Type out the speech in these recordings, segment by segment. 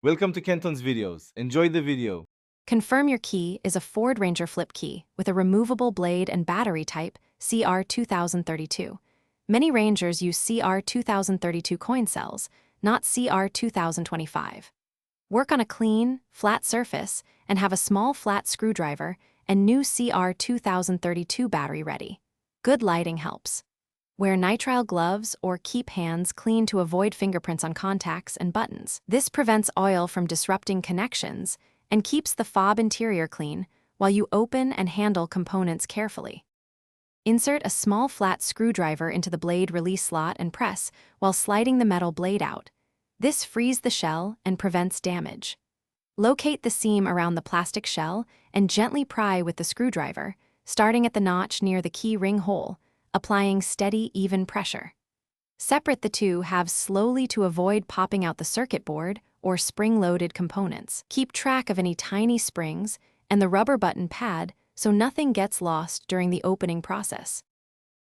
Welcome to Kenton's videos. Enjoy the video. Confirm Your Key is a Ford Ranger flip key with a removable blade and battery type CR2032. Many Rangers use CR2032 coin cells, not CR2025. Work on a clean, flat surface and have a small flat screwdriver and new CR2032 battery ready. Good lighting helps. Wear nitrile gloves or keep hands clean to avoid fingerprints on contacts and buttons. This prevents oil from disrupting connections and keeps the fob interior clean while you open and handle components carefully. Insert a small flat screwdriver into the blade release slot and press while sliding the metal blade out. This frees the shell and prevents damage. Locate the seam around the plastic shell and gently pry with the screwdriver, starting at the notch near the key ring hole, applying steady, even pressure. Separate the two halves slowly to avoid popping out the circuit board or spring-loaded components. Keep track of any tiny springs and the rubber button pad so nothing gets lost during the opening process.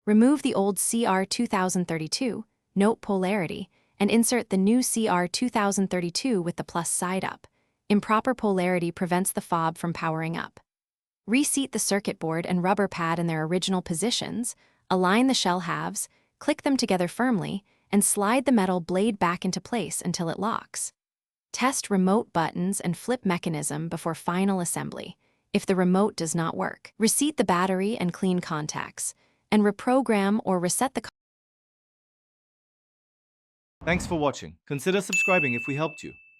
Remove the old CR2032, note polarity, and insert the new CR2032 with the plus side up. Improper polarity prevents the fob from powering up. Reseat the circuit board and rubber pad in their original positions, align the shell halves, click them together firmly, and slide the metal blade back into place until it locks. Test remote buttons and flip mechanism before final assembly. If the remote does not work, reseat the battery and clean contacts, and reprogram or reset the. Thanks for watching. Consider subscribing if we helped you.